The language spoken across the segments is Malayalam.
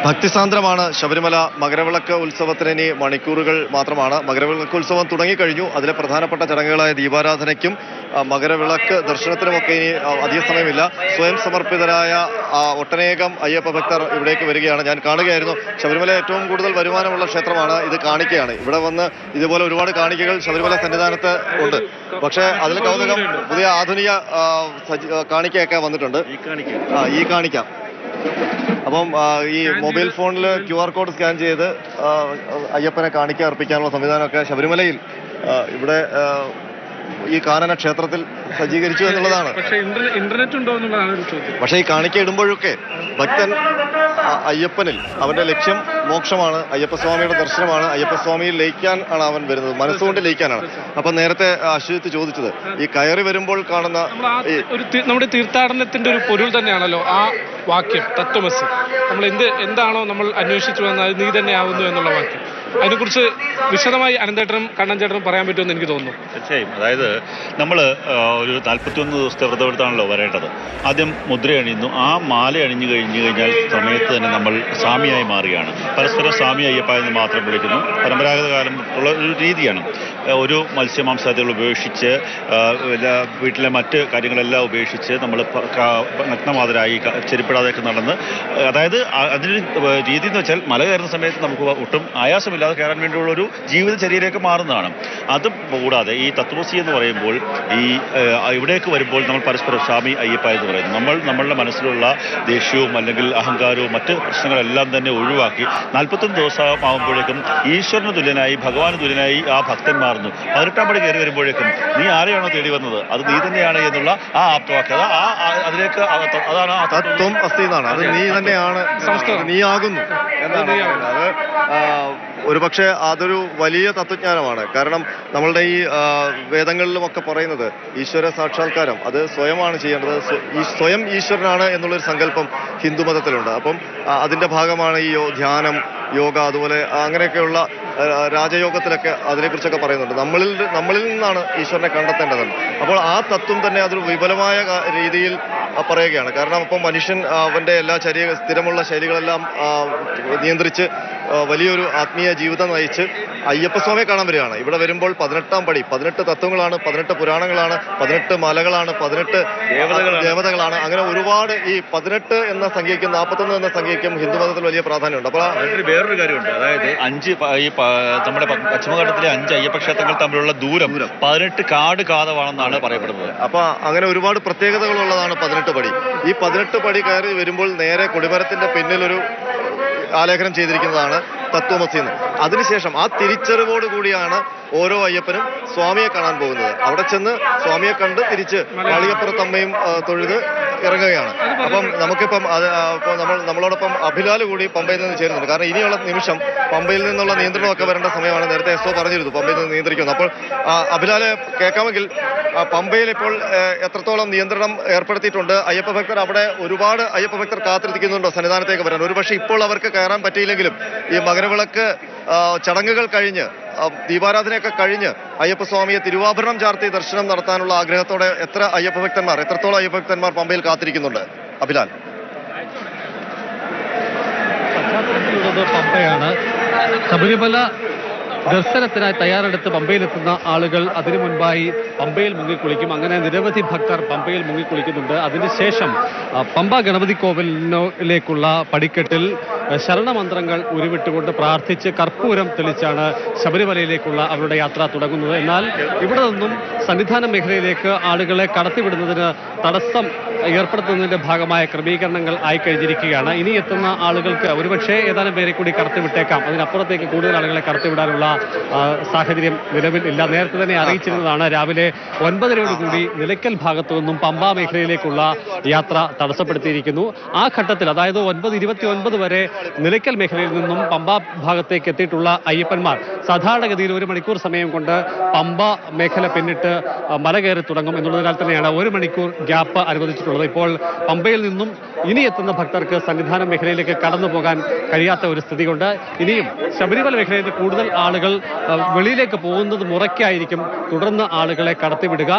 ഭക്തിസാന്ദ്രമാണ് ശബരിമല മകരവിളക്ക് ഉത്സവത്തിന് ഇനി മണിക്കൂറുകൾ മാത്രമാണ്. മകരവിളക്ക് ഉത്സവം തുടങ്ങിക്കഴിഞ്ഞു. അതിലെ പ്രധാനപ്പെട്ട ചടങ്ങുകളായ ദീപാരാധനയ്ക്കും മകരവിളക്ക് ദർശനത്തിനുമൊക്കെ ഇനി അധിക സമയമില്ല. സ്വയം സമർപ്പിതരായ ഒട്ടനേകം അയ്യപ്പ ഭക്തർ ഇവിടേക്ക് വരികയാണ്. ഞാൻ കാണുകയായിരുന്നു. ശബരിമല ഏറ്റവും കൂടുതൽ വരുമാനമുള്ള ക്ഷേത്രമാണ്. ഇത് കാണിക്കയാണ്. ഇവിടെ വന്ന് ഇതുപോലെ ഒരുപാട് കാണിക്കകൾ ശബരിമല സന്നിധാനത്ത് ഉണ്ട്. പക്ഷേ അതിൽ കൗതുകം പുതിയ ആധുനിക കാണിക്കയൊക്കെ വന്നിട്ടുണ്ട്. ഈ കാണിക്ക അപ്പം ഈ മൊബൈൽ ഫോണിൽ QR കോഡ് സ്കാൻ ചെയ്ത് അയ്യപ്പനെ കാണിക്ക അർപ്പിക്കാനുള്ള സംവിധാനമൊക്കെ ശബരിമലയിൽ ഇവിടെ ഈ കാനന ക്ഷേത്രത്തിൽ സജ്ജീകരിച്ചു എന്നുള്ളതാണ്. ഇന്റർനെറ്റ് ഉണ്ടോ എന്നുള്ളതാണ് ചോദ്യം. പക്ഷേ ഈ കാണിക്ക ഇടുമ്പോഴൊക്കെ ഭക്തൻ അയ്യപ്പനിൽ അവന്റെ ലക്ഷ്യം മോക്ഷമാണ്, അയ്യപ്പസ്വാമിയുടെ ദർശനമാണ്, അയ്യപ്പസ്വാമിയിൽ ലയിക്കാൻ ആണ് അവൻ വരുന്നത്, മനസ്സുകൊണ്ട് ലയിക്കാനാണ്. അപ്പൊ നേരത്തെ അശ്വജിത്ത് ചോദിച്ചത് ഈ കയറി വരുമ്പോൾ കാണുന്ന നമ്മുടെ തീർത്ഥാടനത്തിന്റെ ഒരു പൊരുൾ തന്നെയാണല്ലോ ആ വാക്യം തത്വമസി. നമ്മൾ എന്താണോ നമ്മൾ അന്വേഷിച്ചു വന്നാൽ നീ തന്നെ ആവുന്നു എന്നുള്ള വാക്യം. അതിനെക്കുറിച്ച് വിശദമായി അനന്തേട്ടനും കണ്ണൻ ചേട്ടനും പറയാൻ പറ്റുമെന്ന് എനിക്ക് തോന്നുന്നു. തീർച്ചയായും. അതായത് നമ്മൾ ഒരു 41 ദിവസത്തെ വ്രതമെടുത്താണല്ലോ വരേണ്ടത്. ആദ്യം മുദ്ര അണിയുന്നു. ആ മാല അണിഞ്ഞു കഴിഞ്ഞാൽ സമയത്ത് തന്നെ നമ്മൾ സ്വാമിയായി മാറുകയാണ്. പരസ്പരം സ്വാമി അയ്യപ്പ എന്ന് മാത്രം വിളിക്കുന്നു. പരമ്പരാഗത കാലം ഉള്ള ഒരു രീതിയാണ്. ഒരു മത്സ്യമാംസാദികൾ ഉപേക്ഷിച്ച് വീട്ടിലെ മറ്റ് കാര്യങ്ങളെല്ലാം ഉപേക്ഷിച്ച് നമ്മൾ നഗ്നമാതരായി ചെരുപ്പിടാതെയൊക്കെ നടന്ന്, അതായത് അതിന് രീതി എന്ന് വെച്ചാൽ മല കയറുന്ന സമയത്ത് നമുക്ക് ഒട്ടും ആയാസമില്ലാതെ കയറാൻ വേണ്ടിയുള്ള ഒരു ജീവിതചര്യയിലേക്ക് മാറുന്നതാണ്. അതും കൂടാതെ ഈ തത്വമസി എന്ന് പറയുമ്പോൾ ഈ ഇവിടേക്ക് വരുമ്പോൾ നമ്മൾ പരസ്പരം സ്വാമി അയ്യപ്പ എന്ന് പറയുന്നു. നമ്മളുടെ മനസ്സിലുള്ള ദേഷ്യവും അല്ലെങ്കിൽ അഹങ്കാരവും മറ്റ് പ്രശ്നങ്ങളെല്ലാം തന്നെ ഒഴിവാക്കി 41 ദിവസം ആകുമ്പോഴേക്കും ഈശ്വരന് തുല്യനായി ഭഗവാന് തുല്യനായി ആ ഭക്തൻ മാറുന്നു. 18-ാം പടി കയറി വരുമ്പോഴേക്കും നീ ആരെയാണോ തേടി വന്നത് അത് നീ തന്നെയാണ് എന്നുള്ള ആ ആപ്തവാക്യത അതിലേക്ക് അതാണ് ആ തത്വം അസ്തി എന്നാണ്. അത് നീ തന്നെയാണ്, നീ ആകുന്നു എന്നാണ്. അത് ഒരുപക്ഷെ അതൊരു വലിയ തത്വജ്ഞാനമാണ്. കാരണം നമ്മളുടെ ഈ വേദങ്ങളിലുമൊക്കെ പറയുന്നത് ഈശ്വര സാക്ഷാത്കാരം അത് സ്വയമാണ് ചെയ്യേണ്ടത്. സ്വയം ഈശ്വരനാണ് എന്നുള്ളൊരു സങ്കല്പം ഹിന്ദു മതത്തിലുണ്ട്. അപ്പം അതിന്റെ ഭാഗമാണ് ഈ ധ്യാനം, യോഗ, അതുപോലെ അങ്ങനെയൊക്കെയുള്ള രാജയോഗത്തിലൊക്കെ അതിനെക്കുറിച്ചൊക്കെ പറയുന്നുണ്ട്. നമ്മളിൽ നിന്നാണ് ഈശ്വരനെ കണ്ടെത്തേണ്ടതെന്ന്. അപ്പോൾ ആ തത്വം തന്നെ അതൊരു വിപുലമായ രീതിയിൽ പറയുകയാണ്. കാരണം അപ്പം മനുഷ്യൻ അവന്റെ എല്ലാ സ്ഥിരമുള്ള ശൈലികളെല്ലാം നിയന്ത്രിച്ച് വലിയൊരു ആത്മീയ ജീവിതം നയിച്ച് അയ്യപ്പസ്വാമിയെ കാണാൻ വരികയാണ്. ഇവിടെ വരുമ്പോൾ 18-ാം പടി 18 തത്വങ്ങളാണ്, 18 പുരാണങ്ങളാണ്, 18 മലകളാണ്, 18 ദേവതകളാണ്. അങ്ങനെ ഒരുപാട് ഈ 18 എന്ന സംഖ്യയ്ക്കും 41 എന്ന സംഖ്യയ്ക്കും ഹിന്ദുമതത്തിൽ വലിയ പ്രാധാന്യമുണ്ട്. അപ്പോൾ വേറൊരു കാര്യമുണ്ട്. അതായത് നമ്മുടെ പശ്ചിമഘട്ടത്തിലെ 5 അയ്യപ്പ ക്ഷേത്രങ്ങൾ തമ്മിലുള്ള ദൂരം 18 കാതമാണെന്നാണ് പറയപ്പെടുന്നത്. അപ്പൊ അങ്ങനെ ഒരുപാട് പ്രത്യേകതകളുള്ളതാണ് 18 പടി. ഈ 18 പടി കയറി വരുമ്പോൾ നേരെ കൊടിമരത്തിന്റെ പിന്നിലൊരു ആലേഖനം ചെയ്തിരിക്കുന്നതാണ് തത്വമസി എന്ന്. അതിനുശേഷം ആ തിരിച്ചറിവോട് കൂടിയാണ് ഓരോ അയ്യപ്പനും സ്വാമിയെ കാണാൻ പോകുന്നത്. അവിടെ ചെന്ന് സ്വാമിയെ കണ്ട് തിരിച്ച് കാളിയപ്പുറത്തമ്മയും തൊഴുത് ഇറങ്ങുകയാണ്. അപ്പം നമുക്കിപ്പം നമ്മളോടൊപ്പം അഭിലാൽ കൂടി പമ്പയിൽ നിന്ന് ചേരുന്നുണ്ട്. കാരണം ഇനിയുള്ള നിമിഷം പമ്പയിൽ നിന്നുള്ള നിയന്ത്രണമൊക്കെ വരേണ്ട സമയമാണ്. നേരത്തെ എസ്ഒ പറഞ്ഞിരുന്നു പമ്പയിൽ നിന്ന് നിയന്ത്രിക്കുന്നു. അപ്പോൾ അഭിലാലെ കേൾക്കാമെങ്കിൽ പമ്പയിൽ ഇപ്പോൾ എത്രത്തോളം നിയന്ത്രണം ഏർപ്പെടുത്തിയിട്ടുണ്ട്? അയ്യപ്പ ഭക്തർ അവിടെ ഒരുപാട് അയ്യപ്പ ഭക്തർ കാത്തിരിക്കുന്നുണ്ടോ സന്നിധാനത്തേക്ക് വരാൻ? ഒരുപക്ഷെ ഇപ്പോൾ അവർക്ക് കയറാൻ പറ്റിയില്ലെങ്കിലും ഈ മകരവിളക്ക് ചടങ്ങുകൾ കഴിഞ്ഞ് ദീപാരാധനയൊക്കെ കഴിഞ്ഞ് അയ്യപ്പസ്വാമിയെ തിരുവാഭരണം ചാർത്തി ദർശനം നടത്താനുള്ള ആഗ്രഹത്തോടെ എത്രത്തോളം അയ്യപ്പ ഭക്തന്മാർ പമ്പയിൽ കാത്തിരിക്കുന്നുണ്ട്? അഭിലാൽ, പമ്പയാണ്. ശബരിമല ദർശനത്തിനായി തയ്യാറെടുത്ത് പമ്പയിലെത്തുന്ന ആളുകൾ അതിനു മുൻപായി പമ്പയിൽ മുങ്ങിക്കുളിക്കും. അങ്ങനെ നിരവധി ഭക്തർ പമ്പയിൽ മുങ്ങിക്കുളിക്കുന്നുണ്ട്. അതിനുശേഷം പമ്പ ഗണപതി കോവിലിലേക്കുള്ള പടിക്കെട്ടിൽ ശരണമന്ത്രങ്ങൾ ഉരുവിട്ടുകൊണ്ട് പ്രാർത്ഥിച്ച് കർപ്പൂരം തെളിച്ചാണ് ശബരിമലയിലേക്കുള്ള അവരുടെ യാത്ര തുടങ്ങുന്നത്. എന്നാൽ ഇവിടെ നിന്നും സന്നിധാന മേഖലയിലേക്ക് ആളുകളെ കടത്തിവിടുന്നതിന് തടസ്സം ഏർപ്പെടുത്തുന്നതിന്റെ ഭാഗമായ ക്രമീകരണങ്ങൾ ആയിക്കഴിഞ്ഞിരിക്കുകയാണ്. ഇനി എത്തുന്ന ആളുകൾക്ക് ഒരുപക്ഷെ ഏതാനും പേരെ കൂടി കടത്തിവിട്ടേക്കാം. അതിനപ്പുറത്തേക്ക് കൂടുതൽ ആളുകളെ കടത്തിവിടാനുള്ള സാഹചര്യം നിലവിൽ ഇല്ല. നേരത്തെ തന്നെ അറിയിച്ചിരുന്നതാണ് രാവിലെ 9:30 നിലയ്ക്കൽ ഭാഗത്തു നിന്നും പമ്പ മേഖലയിലേക്കുള്ള യാത്ര തടസ്സപ്പെടുത്തിയിരിക്കുന്നു. ആ ഘട്ടത്തിൽ അതായത് 9:29 വരെ നിലയ്ക്കൽ മേഖലയിൽ നിന്നും പമ്പ ഭാഗത്തേക്ക് എത്തിയിട്ടുള്ള അയ്യപ്പന്മാർ സാധാരണഗതിയിൽ 1 മണിക്കൂർ സമയം കൊണ്ട് പമ്പ മേഖല പിന്നിട്ട് മല കയറി തുടങ്ങും എന്നുള്ളതിനാൽ തന്നെയാണ് 1 മണിക്കൂർ ഗ്യാപ്പ് അനുവദിച്ചിട്ടുള്ളത്. അറിയിച്ചിട്ടുള്ളത്. ഇപ്പോൾ പമ്പയിൽ നിന്നും ഇനി എത്തുന്ന ഭക്തർക്ക് സന്നിധാന മേഖലയിലേക്ക് കടന്നു പോകാൻ കഴിയാത്ത ഒരു സ്ഥിതിയുണ്ട്. ഇനിയും ശബരിമല മേഖലയിൽ കൂടുതൽ ആളുകൾ വെളിയിലേക്ക് പോകുന്നത് മുറയ്ക്കായിരിക്കും തുടർന്ന് ആളുകളെ കടത്തിവിടുക.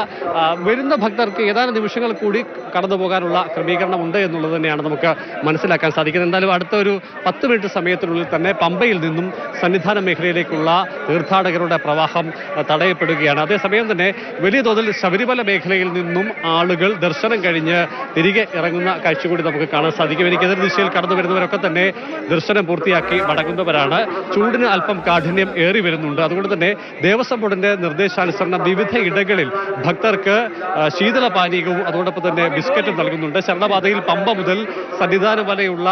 വരുന്ന ഭക്തർക്ക് ഏതാനും നിമിഷങ്ങൾ കൂടി കടന്നു പോകാനുള്ള ക്രമീകരണം ഉണ്ട് എന്നുള്ളത് തന്നെയാണ് നമുക്ക് മനസ്സിലാക്കാൻ സാധിക്കുന്നത്. എന്തായാലും അടുത്ത ഒരു 10 മിനിറ്റ് സമയത്തിനുള്ളിൽ തന്നെ പമ്പയിൽ നിന്നും സന്നിധാന മേഖലയിലേക്കുള്ള തീർത്ഥാടകരുടെ പ്രവാഹം തടയപ്പെടുകയാണ്. അതേസമയം തന്നെ വലിയ തോതിൽ ശബരിമല മേഖലയിൽ നിന്നും ആളുകൾ ദർശനം കഴിഞ്ഞ് തിരികെ ഇറങ്ങുന്ന കാഴ്ച കൂടി നമുക്ക് കാണാൻ സാധിക്കും. എനിക്ക് എതിർ ദിശയിൽ കടന്നു വരുന്നവരൊക്കെ തന്നെ ദർശനം പൂർത്തിയാക്കി മടങ്ങുന്നവരാണ്. ചൂടിന് അല്പം കാഠിന്യം ഏറി വരുന്നുണ്ട്. അതുകൊണ്ട് തന്നെ ദേവസ്വം ബോർഡിന്റെ നിർദ്ദേശാനുസരണം വിവിധ ഇടങ്ങളിൽ ഭക്തർക്ക് ശീതളപാനീയവും അതോടൊപ്പം തന്നെ ബിസ്ക്കറ്റും നൽകുന്നുണ്ട്. ശരണപാതയിൽ പമ്പ മുതൽ സന്നിധാനം വരെയുള്ള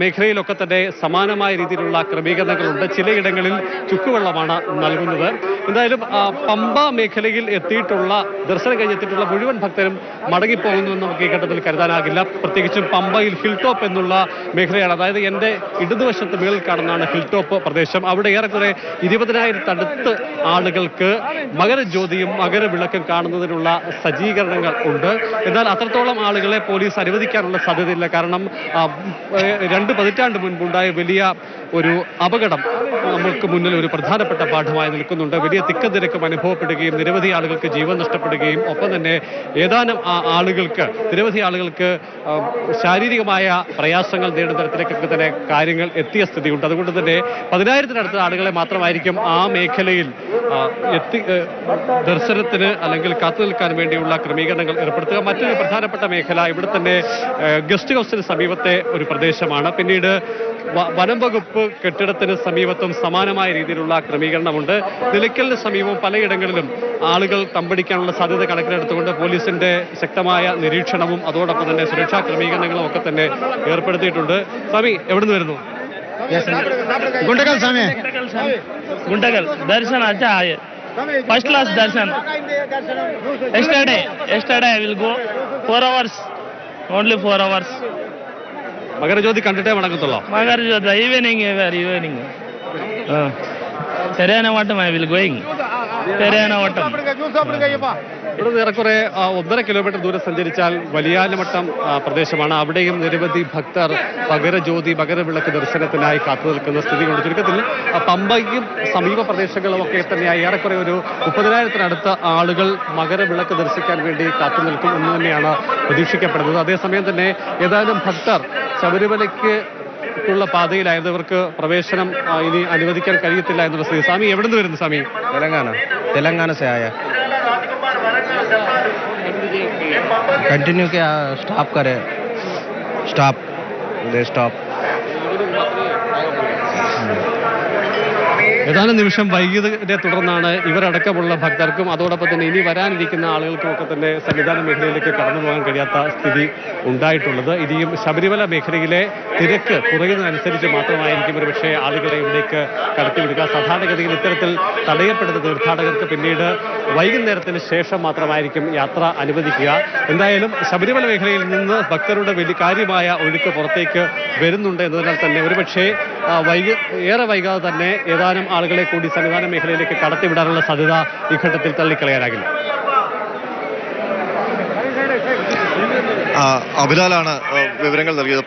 മേഖലയിലൊക്കെ തന്നെ സമാനമായ രീതിയിലുള്ള ക്രമീകരണങ്ങളുണ്ട്. ചിലയിടങ്ങളിൽ ചുക്കുവെള്ളമാണ് നൽകുന്നത്. എന്തായാലും പമ്പ മേഖലയിൽ എത്തിയിട്ടുള്ള ദർശനം കഴിഞ്ഞെത്തിയിട്ടുള്ള മുഴുവൻ ഭക്തരും മടങ്ങിപ്പോകുന്നുവെന്ന് നമുക്ക് ഈ ഘട്ടത്തിൽ കരുതാനാകില്ല. പ്രത്യേകിച്ചും പമ്പയിൽ ഹിൽ ടോപ്പ് എന്നുള്ള മേഖലയാണ്. അതായത് എൻ്റെ ഇടതുവശത്ത് മേളിൽ കാണുന്നതാണ് ഹിൽ ടോപ്പ് പ്രദേശം. അവിടെ ഏറെക്കുറെ 20,000 അടുത്ത് ആളുകൾക്ക് മകരജ്യോതിയും മകരവിളക്കും കാണുന്നതിനുള്ള സജ്ജീകരണങ്ങൾ ഉണ്ട്. എന്നാൽ അത്രത്തോളം ആളുകളെ പോലീസ് അനുവദിക്കാനുള്ള സാധ്യതയില്ല. കാരണം 2 പതിറ്റാണ്ട് മുൻപുണ്ടായ വലിയ ഒരു അപകടം നമുക്ക് മുന്നിൽ ഒരു പ്രധാനപ്പെട്ട പാഠമായി നിൽക്കുന്നുണ്ട്. വലിയ തിക്കത്തിരക്കും അനുഭവപ്പെടുകയും നിരവധി ആളുകൾക്ക് ജീവൻ നഷ്ടപ്പെടുകയും ഒപ്പം തന്നെ ഏതാനും നിരവധി ആളുകൾക്ക് ശാരീരികമായ പ്രയാസങ്ങൾ നേടുന്ന തരത്തിലേക്കൊക്കെ തന്നെ കാര്യങ്ങൾ എത്തിയ സ്ഥിതിയുണ്ട്. അതുകൊണ്ട് തന്നെ 10,000-നടുത്ത ആളുകളെ മാത്രമായിരിക്കും ആ മേഖലയിൽ ദർശനത്തിന് അല്ലെങ്കിൽ കാത്തു നിൽക്കാൻ വേണ്ടിയുള്ള ക്രമീകരണങ്ങൾ ഏർപ്പെടുത്തുക. മറ്റൊരു പ്രധാനപ്പെട്ട മേഖല ഇവിടെ തന്നെ ഗസ്റ്റ് ഹൗസിന് സമീപത്തെ ഒരു പ്രദേശമാണ്. പിന്നീട് വനം വകുപ്പ് കെട്ടിടത്തിന് സമീപത്തും സമാനമായ രീതിയിലുള്ള ക്രമീകരണമുണ്ട്. നിലയ്ക്കലിന് സമീപം പലയിടങ്ങളിലും ആളുകൾ തമ്പടിക്കാനുള്ള സാധ്യത കണക്കിലെടുത്തുകൊണ്ട് പോലീസിന്റെ ശക്തമായ നിരീക്ഷണവും അതോടൊപ്പം തന്നെ സുരക്ഷാ ക്രമീകരണങ്ങളും ഒക്കെ തന്നെ ഏർപ്പെടുത്തിയിട്ടുണ്ട്. സ്വാമി എവിടുന്ന് വരുന്നു? गुंटकल दर्शन अच्छा है, first class Darshan. Yesterday I will go 4 hours, only 4 hours. Makarajyothi കണ്ടിട്ടേ മടങ്ങത്തുള്ളൂ. Magarjota evening. Periyanavattam I will going. Periyanavattam. ഇവിടെ ഏറെക്കുറെ 1.5 കിലോമീറ്റർ ദൂരം സഞ്ചരിച്ചാൽ വലിയാനമട്ടം പ്രദേശമാണ്. അവിടെയും നിരവധി ഭക്തർ മകരവിളക്ക് ദർശനത്തിനായി കാത്തു നിൽക്കുന്ന സ്ഥിതിയുണ്ട്. ചുരുക്കത്തിൽ പമ്പയ്ക്കും സമീപ പ്രദേശങ്ങളും ഒക്കെ തന്നെയായി ഏറെക്കുറെ ഒരു 30,000-നടുത്ത ആളുകൾ മകരവിളക്ക് ദർശിക്കാൻ വേണ്ടി കാത്തു നിൽക്കും എന്ന് തന്നെയാണ് പ്രതീക്ഷിക്കപ്പെടുന്നത്. അതേസമയം തന്നെ ഏതാനും ഭക്തർ ശബരിമലയ്ക്ക് ുള്ള പാതയിലായവർക്ക് പ്രവേശനം ഇനി അനുവദിക്കാൻ കഴിയത്തില്ല എന്നുള്ള സ്ഥിതി. സ്വാമി എവിടെ നിന്ന് വരുന്നു? സ്വാമി तेलंगाना से आया. कंटिन्यू क्या स्टॉप करे, स्टॉप. ഏതാനും നിമിഷം വൈകിയതിനെ തുടർന്നാണ് ഇവരടക്കമുള്ള ഭക്തർക്കും അതോടൊപ്പം തന്നെ ഇനി വരാനിരിക്കുന്ന ആളുകൾക്കും ഒക്കെ തന്നെ സന്നിധാന മേഖലയിലേക്ക് കടന്നു പോകാൻ കഴിയാത്ത സ്ഥിതി ഉണ്ടായിട്ടുള്ളത്. ഇനിയും ശബരിമല മേഖലയിലെ തിരക്ക് കുറയുന്നതനുസരിച്ച് മാത്രമായിരിക്കും ഒരുപക്ഷെ ആളുകളെ ഇവിടേക്ക് കടത്തിവിടുക. സാധാരണഗതിയിൽ ഇത്തരത്തിൽ തടയപ്പെടുന്ന തീർത്ഥാടകർക്ക് പിന്നീട് വൈകുന്നേരത്തിന് ശേഷം മാത്രമായിരിക്കും യാത്ര അനുവദിക്കുക. എന്തായാലും ശബരിമല മേഖലയിൽ നിന്ന് ഭക്തരുടെ വലിയ കാര്യമായ ഒഴുക്ക് പുറത്തേക്ക് വരുന്നുണ്ട് എന്നതിനാൽ തന്നെ ഒരുപക്ഷെ ഏറെ വൈകാതെ തന്നെ ഏതാനും ആളുകളെ കൂടി സന്നിധാന മേഖലയിലേക്ക് കടത്തിവിടാനുള്ള സാധ്യത ഈ ഘട്ടത്തിൽ തള്ളിക്കളയാനാകില്ല. അഭിലാലാണ് വിവരങ്ങൾ നൽകിയത്.